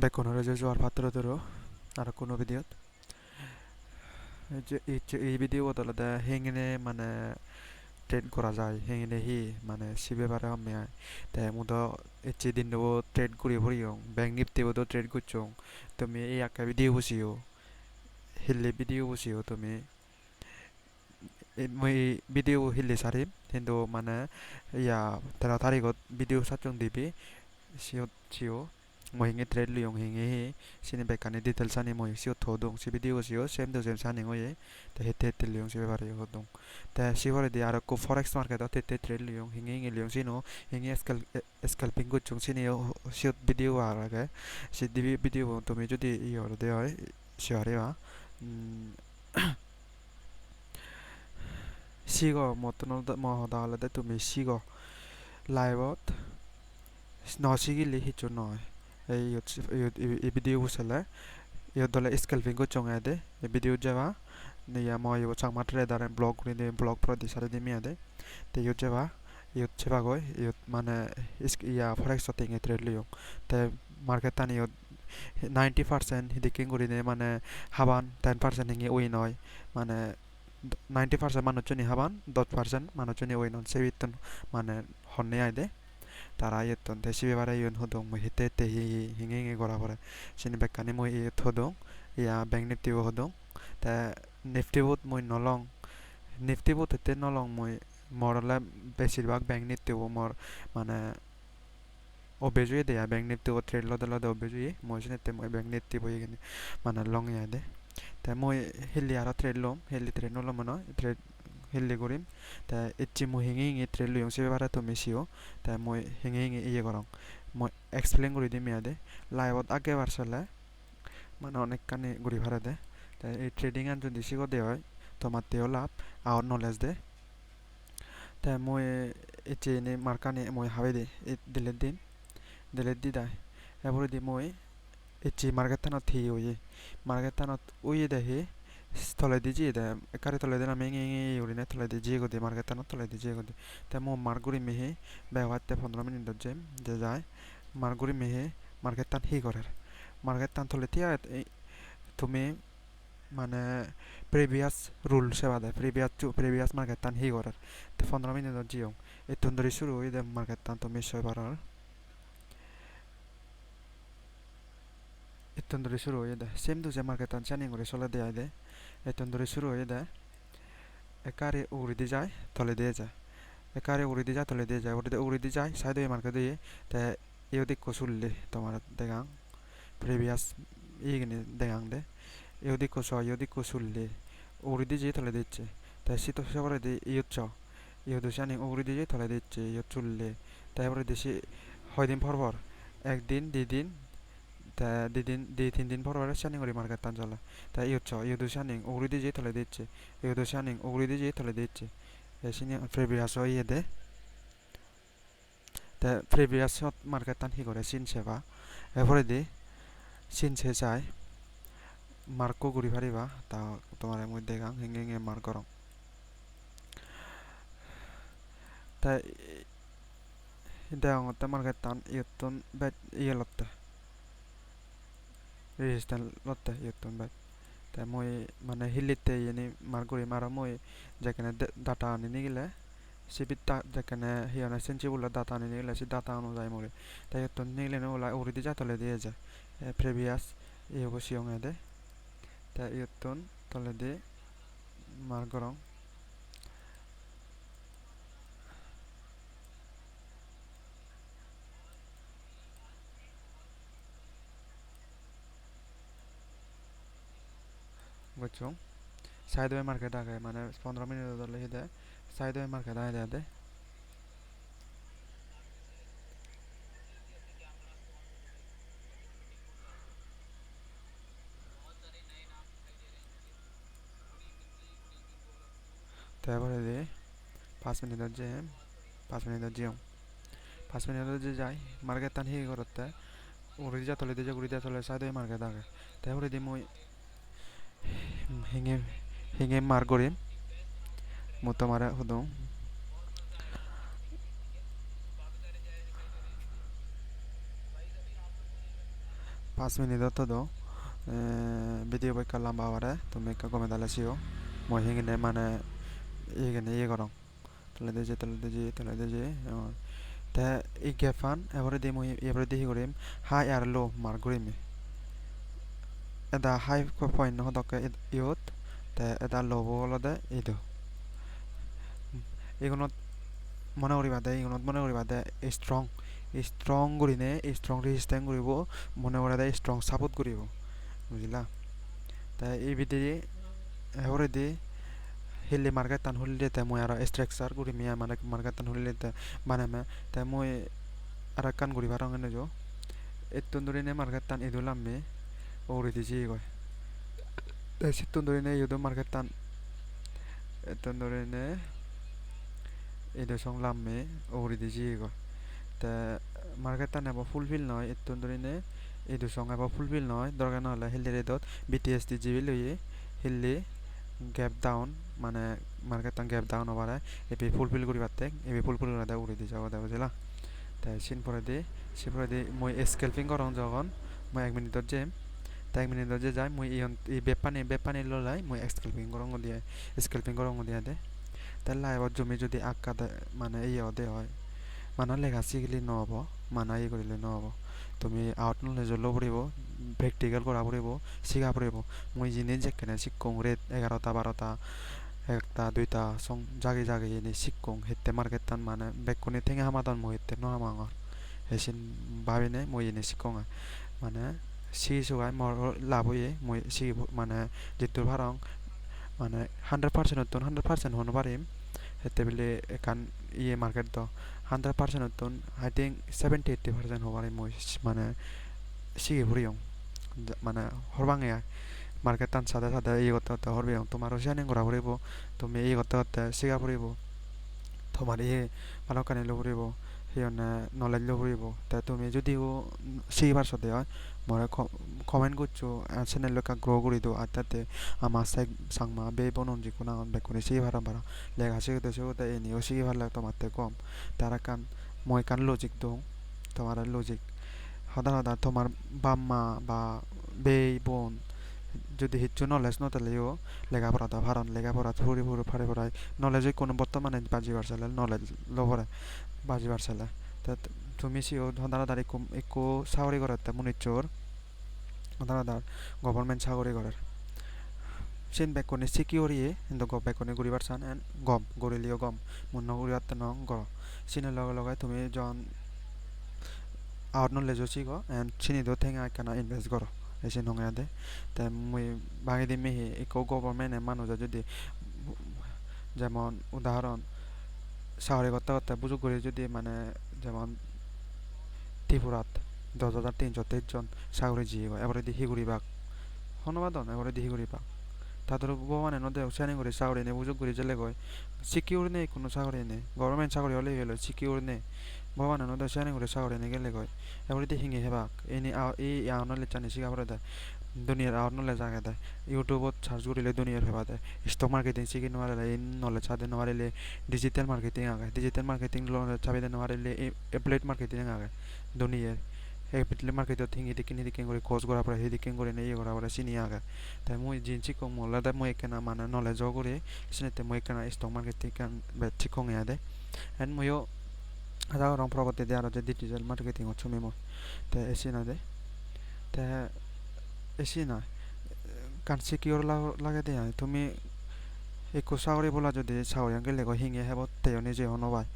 বেকনৰ যে যোৱাৰ পাত্ৰটোৰো আৰু কোনো ভিডিঅ'ত এই ভিডিঅ' বদলতে সেইখিনি মানে ট্রেড করা যায় হেঙে হি মানে সিবে পারে আমি তে মুদো এচি দিন দেবো ট্রেড করি ভরিও ব্যাংক নিফটিও তো ট্রেড করছো তুমি এই একটা ভিডিও বসিও হিল্লি ভিডিও বসিও তুমি মই ভিডিও হিল্লি সারিম কিন্তু মানে ইয়া 13 তারিখত ভিডিও সাতজন দিবি siot sio mo hingi trade liong hingi hi sini bekani detail sani mo sio thodong si video sio same to same sani ngoye te hete liong si bari hodong te si hore di ara ko forex market te trade liong hingi hingi liong sino hingi scalping go chung sini sio video ara ge si divi video to me jodi i hore de hoy si hore ba sigo motno mo hodale de তুমি sigo live নসিগিলি হিচু নয় এই video বুঝলে ইয়ত দলে scalping কো চং আদে এই video যাবা নিয়া মই ইয়ো চাং মাত্রে দারে ব্লগ রিনে ব্লগ প্রো দিসারে দিমি আদে তে ইয়ত যাবা ইয়ত ছেবা গয় ইয়ত মানে ইয়া ফরেক্স সটিং এ ট্রেড লিও তে মার্কেট তানি ইয়ত 90% হিদিকিং করিনে মানে হাবান 10% হিঙ্গে উইন হয় মানে 90% মানুষজনই হাবান 10% মানুষজনই উইন হন সেবিতন মানে হন্নে আইদে তারা ইয়তন te sibe bara yon hodong mo hite te hi hinge hinge gora pore sini bekkani mo iyot hodong ya bank nifty bo hodong ta nifty bot moi nolong nifty bot te nolong moi morala বেশিরভাগ bank Nifty ও মর মানে obejuye de ya bank nifty o trade lo de obejuye moi sine te moi bank nifty boye gene মানে long ya de ta moi hilli ara trade lom hilli trade no lo mano trade hilli gorim ta ichi mo hingi hingi trade lo yong se bara to mesio ta moi hingi hingi iye gorong মই explain কৰি দিম ইয়াতে লাইভত আগে বাৰচলে মানে অনেক কানে ঘুরি ভাড়া দে তাই এই ট্রেডিং আন যদি শিখো দে হয় তোমার তেও লাভ আর নলেজ দে তাই মই এই চেনে মার্কানে মই হাবে দে দিলে দি দায় এরপরে দি মই এই চে মার্কেট থানত থি ওয়ে মার্কেট থানত ওয়ে দেখে তলে দি জিয়ে দেয় কারে তলে দিলাম এঙে এঙে উড়িনে তলে দি জিয়ে গদি মার্কেট থানত তলে দি জিয়ে গদি তাই মো মার্গুরি মেহে ব্যবহারতে 15 মিনিট যাই যে যায় মার্গুরি মেহে মার্কেট টান হি করে মার্কেট টান তলে তিয়া তুমি মানে প্রিভিয়াস রুল সেবা দেয় প্রিভিয়াস মার্কেট টান হি করে তো 15 মিনিট জিও এই তন্দরি শুরু হয়ে দেয় মার্কেট টান তুমি সয় পারার এই তন্দরি শুরু হয়ে দেয় সেম দুজে মার্কেট টান চানি করে চলে দেয় দেয় এই তন্দরি শুরু হয়ে দেয় একারে উড়ি দি যায় তলে দিয়ে যায় একারে উড়ি দি যায় তলে দিয়ে যায় উড়ি দি যায় সাইড হয়ে মার্কেট দিয়ে তে ইউ দিক কসুল্লি তোমার দেখাং প্রিভিয়াস ইগনি দেখাং দে ইউ দিক কস ইউ দিক কসুল্লি উড়ি দি যে তলে দিচ্ছে তাই শীত সবরে দি ইউত চ ইউ দুশানি উড়ি দি যে তলে দিচ্ছে ইউ চুললে তারপরে দেশি হয় দিন পর একদিন দুই দিন তা দুই তিন দিন পর শানিং করি মার্কেট টান চলে তাই ইউ চ ইউ দুশানি উড়ি দি যে তলে দিচ্ছে ইউ দুশানি উড়ি দি যে তলে দিচ্ছে এসিনি প্রিভিয়াস হয়ে দে তে প্রিভিয়াস মার্কেট টান হি করে সিন সেবা এরপরে দি সিন সে যায় মার্কো ঘুরি ফারিবা তা তোমার মধ্যে গাং হেঙ্গে হেঙ্গে মার্ক করং তাই দেওয়াতে মার্কেট টান ইয়তন বেট ইয়ে লত্তে রেজিস্ট্যান্ট লত্তে ইয়তন বেট তাই মই মানে হিলিতে ইয়ে মার্ক করি মারা মই যেখানে ডাটা আনি নিগিলে সিবিটা যেখানে হিয়ানা সেন্সিবল ডাটা আনি নিগিলে সে ডাটা অনুযায়ী মরে তাই ইয়তন নিগিলে ওলা উড়ি দি যা তলে দিয়ে যায় প্রিভিয়াস ইয়ে বসিয়ং এদে তাই ইয়তন তলে দিয়ে মার্ক করং বুঝছো সাইড ওয়ে মার্কেট আগে মানে 15 মিনিট ধরলে হিদে সাইড ওয়ে মার্কেট আগে দে তারপরে দিয়ে 5 মিনিট যে 5 মিনিট জিও 5 মিনিট যে যাই মার্কেট টান হি করতে উড়ি যা তলে দিয়ে উড়ি যা তলে সাইড ওয়ে মার্কেট আগে তারপরে দি মই হিঙে হিঙে মার করিম মতো মারা হদং 5 minute to do video by kalamba ware to make a comment alasio mo hingine mane igene igorong tole deje te igefan everyday mo everyday higorim high or low mark gorim eda high point no dokke iot te eda low bolode ido egonot মনে করি বাদে ইগনত মনে করি বাদে strong strong করিনে strong resistant করিব মনে করে দেয় স্ট্রং সাপোর্ট করিব বুঝলা তাই এই ভিতরে এবারে দি হিলে মার্কেট টান হলিলে তাই মই আর স্ট্রাকচার করি মিয়া মানে মার্কেট টান হলিলে তাই বানামে তাই মই আর কান করি ভারং এনে যো এতন ধরিনে মার্কেট টান ইদুলাম মে ওরে দিছি কয় তাই সিতন ধরিনে ইদু মার্কেট টান এতন ধরিনে এদো সং লামে ওরে দিছি কয় তা মার্কেট টান এবার ফুলফিল নয় এতন ধরিনে এদো সং এবার ফুলফিল নয় দরকার না হলে হিলে রেদত বিটিএস দি জিবি লইয়ে হিলে গ্যাপ ডাউন মানে মার্কেট টান গ্যাপ ডাউন ওভারে এপি ফুলফিল করি পারতে এপি ফুলফিল করে দেয় উড়ে দিয়ে যাওয়া দেয় বুঝলা তাই সিন পরে দি মই স্কেলপিং করং যখন মই 1 মিনিটত যে তাই 1 মিনিটত যে যাই মই এই বেপানি ললাই মই স্কেলপিং করং দিয়া দে তাই লাইভত জমি যদি আক্কা মানে এই দে হয় মানে লেখা শিখলি নহব মানে এই কৰিলে নহব তুমি আউট নলেজ ল'ব পাৰিব প্ৰেক্টিকেল কৰা পাৰিব শিকা পাৰিব মই যিনি যেকেনে শিকং ৰেট 11টা 12টা একটা দুইটা সং জাগে জাগে এনে শিকং হেতে মার্কেট টান মানে বেকুনি থেঙে হামাদান মই হেতে ন হামাঙর হেসিন ভাবিনে মই এনে শিকং মানে শিশুগাই মর লাভ হয়ে মই শিখি মানে যেটুর ভারং মানে 100% তো 100% হন পারিম হেতে বলে একান ইয়ে মার্কেট দ 100% তো আই থিঙ্ক 70-80% হবারে মই মানে শিখি ভরিয়ং মানে হরবাঙে মার্কেট টান সাদা সাদা এই করতে হরবিয়ং তোমারও জানি করা পড়িব তুমি এই করতে শিখা পড়িব তোমার ইয়ে ভালো কানি লো পড়িব সেইনে নলেজ লো পড়িব তা তুমি যদিও শিখিবার সাথে হয় মরে কমেন্ট করছো চ্যানেলকে গ্রো করে দিও আর তাতে আমার সাংমা বে বনন যিকোনো বেকুনি শিখিবার পারা লেখা শিখতে এনেও শিখিবার লাগে তোমার কম তারা কান মই কান লজিক দং তোমার লজিক সদা তোমার বাম্মা বা বে বোন যদি হিচ্ছু নলেজ নতালেও লেখাপড়া দা ভারণ লেখাপড়া ফুরি ফারে ফরাই নলেজ কোনো বর্তমানে বাজিবার চালে নলেজ লভরে বাজিবার চালে তা তুমি সিও ধন্দাদার একো চাকরি করার তা মনিচোর ধন্দাদার গভর্নমেন্ট চাকরি করার সিন বেকনি সিকিউরিয়ে কিন্তু বেকনি ঘুরিবার চান এন্ড গম গরিলিও গম মন ঘুরিবার নং গ সিনের লগে লগে তুমি জন আউট নলেজ শিখ এন্ড সিনি দো থেঙে কেনা ইনভেস্ট করো এসে নঙে দে তা মুই বাঙি দি মেহি ইকো গভর্নমেন্টে মানুষ যদি যেমন উদাহরণ চাকরি করতে করতে বুঝুক করে যদি মানে যেমন ত্রিপুরাত 10,323 জন চাকরি জিয়ে এবারে দি হিগুড়িবাক হনবাদন এবারে দি হিগুড়িবাক তাদের ভগবানে নদে শ্রেণী করে চাকরি নেই বুঝুক করে জেলে গয় সিকিউর নেই কোনো চাকরি নেই গভর্নমেন্ট চাকরি হলে গেল সিকিউর নেই ভগবানে নদে শ্রেণী করে চাকরি নেই গেলে গয় এবারে দি হিঙে হেবাক এই আউনলে চানি শিখা পড়ে দেয় দুনিয়ার আউনলে জায়গা দেয় ইউটিউবত সার্চ করিলে দুনিয়ার হেবা দেয় স্টক মার্কেটিং শিখি নোৱাৰিলে এই নলেজ চাদে নোৱাৰিলে ডিজিটেল মার্কেটিং চাবিদে নোৱাৰিলে এপ্লাইড মার্কেটিং আগে দুনিয়ার এপ্লাইড মার্কেটত হিঙি করে কোর্স করা পরে হিদিকিং করে ইয়ে করা পরে চিনি আগে তাই মুই জিন শিকং মলাদে মুই কেনা মানে নলেজ করে সিনেতে মুই কেনা স্টক মার্কেটিং কান বে শিকং ইয়াদে এন্ড মুইও আদা রং প্রগতি দে আর যে ডিজিটাল মার্কেটিং হচ্ছে মই তে এসি না দে তে এসি না কান সিকিউর লাগে দে তুমি একো চাকরি বলা যদি চাকরি গেলে হিঙে হেব তেও নিজে হনবাই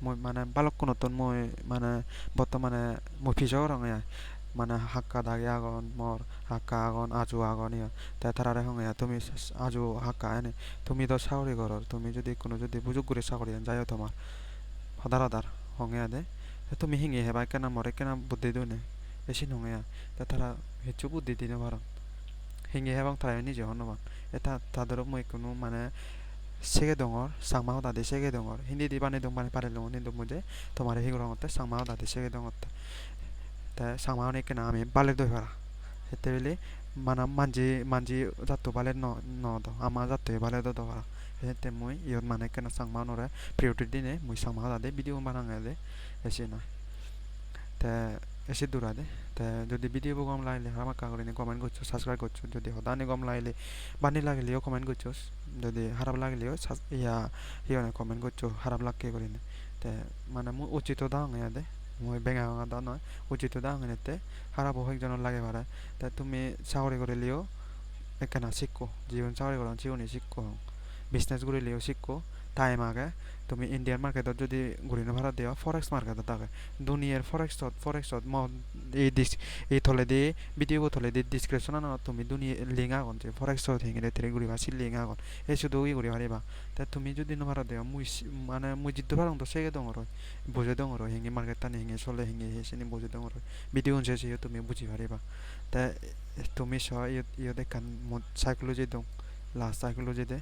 মই মানে বালক নতুন মই মানে বর্তমানে মই ফিসও রঙে মানে হাক্কা দাগে আগন মর হাক্কা আগন আজু আগন ইয়া তাই তারারে হঙে তুমি আজু হাক্কা এনে তুমি তো চাকরি করো তুমি যদি কোনো যদি বুঝুক করে চাকরি যাইও তোমার হদার হঙে দে তুমি হিঙে হেবা কেনা মরে কেনা বুদ্ধি দিও নে এসি নঙে তা তারা হেচু বুদ্ধি দিনে পারন হিঙে হেবাং তারা নিজে হনবান এটা তাদের মই কোনো মানে সেগে দঙর সাংমাও দাদি সেগে দঙর হিন্দি দি বানি দং বানি পারে লঙ নিন্দু মুজে তোমার হিগরঙতে সাংমাও দাদি সেগে দঙতে তা সাংমাও নে কেনা আমি বালে দই পারা হেতে বেলে মানে মানজি জাতু বালে ন দ আমা জাতু বালে দ পারা হেতে মুই ইয়ত মানে কেনা সাংমাও নরে প্রিয়রিটি দিনে মুই সাংমাও দাদি ভিডিও বানাঙে দে এসে না তা এসে দূরা দে তে যদি ভিডিও গম লাইলে হামা কাগরিনে কমেন্ট করছো সাবস্ক্রাইব করছো যদি হদানে গম লাইলে বানি লাগিলেও কমেন্ট করছো যদি খারাপ লাগিলেও ইয়া হিয়নে কমেন্ট করছো খারাপ লাগকে করিনে তে মানে মু উচিত দাও দে মই বেঙা দা নয় উচিত দাও তে খারাপ হোক জন লাগে পারে তে তুমি চাকরি করিলেও একখানা শিখো জীবন চাকরি করো জীবনে শিখো বিজনেস করিলেও শিখো টাইম আগে তুমি ইন্ডিয়ান মার্কেটত যদি ঘুরিনো ভাড়া দিও ফরেক্স মার্কেটত থাকে দুনিয়ার ফরেক্সত এই দিস এই থলেদি ভিডিও থলেদি ডিসক্রিপশন তুমি দুনিয়া লিঙ্ক আগন যে ফরেক্সত হিঙে তেরে ঘুরিবা সি লিঙ্ক আগন এই শুধু ওই ঘুরি পারিবা তা তুমি যদি ভাড়া দিও মানে মুই জিদ্দ ভাড়া তো সেগে দং রয় বুঝে দং রয় হিঙে মার্কেট টানি হিঙে চলে হিঙে সেনি বুঝে দং রয় ভিডিও অনছে তুমি বুঝি পারিবা তা তুমি সহ ইয়ত এখান সাইকোলজি দং লাস্ট সাইকোলজি দে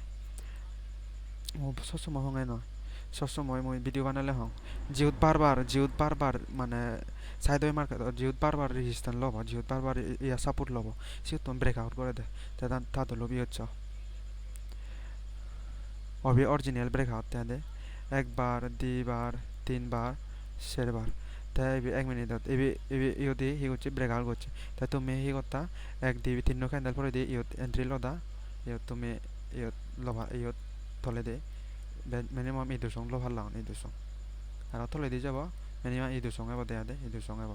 ও সবসময় হঙাই নয় সবসময় মই ভিডিও বানালে হং জিউত বারবার মানে সাইড মার্কেট জিউত বারবার রেজিস্ট্যান্ট লব জিউত বারবার ইয়া সাপোর্ট লব সিউত তুমি ব্রেকআউট করে দে তা তো লবি হচ্ছে অবি অরিজিনাল ব্রেকআউট দে একবার দুইবার তিনবার চারবার তাই এক মিনিটত ইয়দি হি হচ্ছে ব্রেকআউট করছে তাই তুমি হি কথা এক দুই তিন ক্যান্ডেল পরে দিয়ে ইয়ত এন্ট্রি লদা ইয়ত তুমি ইয়ত লবা ইয়ত তলে দে মিনিমাম ইদুসং লভার লাউন ইদুসং আর তলে দিয়ে যাব মিনিমাম ইদুসং এব দেয়া দে ইদুসং এব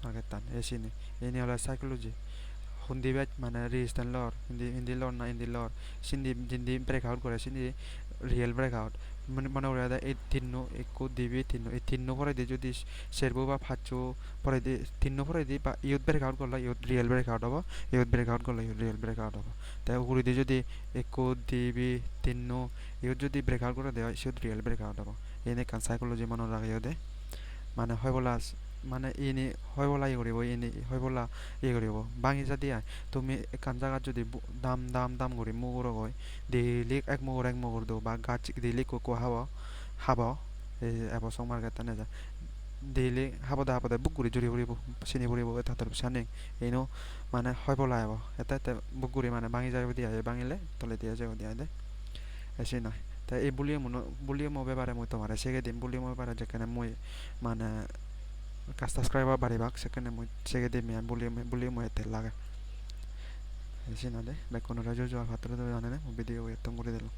মার্কেট টান এসিনি এনি হলো সাইকোলজি হিন্দি ব্যাচ মানে রেজিস্ট্যান্ট লর হিন্দি লর না হিন্দি লর সিন্দি ব্রেকআউট করে সিন্দি রিয়েল ব্রেকআউট মানে মনে করে এই তিন্ন একু দিবি তিন্ন এই তিন্ন পরে দিয়ে যদি সেরবো বা ফাচু পরে দিয়ে তিন্ন পরে দিয়ে বা ইউথ ব্রেকআউট করলে ইউথ রিয়েল ব্রেকআউট হবো ইউথ ব্রেকআউট করলে ইউথ রিয়েল ব্রেকআউট হবো তাই উপরে দিয়ে যদি একু দিবি তিন্ন ইউথ যদি ব্রেকআউট করে দেওয়া সিউথ রিয়েল ব্রেকআউট হবো এনে কান সাইকোলজি মনে রাখা দে মানে হয় বলা মানে ইনি হয় বলা ই করিব ইনি হয় বলা ই করিব বাঙি যদি আয় তুমি এখান জায়গাত যদি দাম করি মুগুর হয় ডেইলি এক মুগুর দো বা গাছ ডেইলি কোকো হাব এই এবছর মার্কেট টানে যা ডেইলি হাবদা বুক গুড়ি জুড়ি ফুরিব চিনি ফুরিব এটা তোর সানিং এইনো মানে হয় বলা আব এটা বুক গুড়ি মানে বাঙি যায় দিয়া বাঙিলে তলে দিয়া যায় দিয়া দে এসে নয় তাই এই বুলিয়মো ব্যাপারে মই তোমার সেগে দিম বুলিয়মো ব্যাপারে যেখানে মই মানে সাবস্ক্রাইবার বাড়িবাক সেখানে মই সেগে দিম বুলিয়মো এতে লাগে এসে না দে বেকোনো রাজু জোয়া ভাতরে তো জানে না ভিডিও এতম করে দিলাম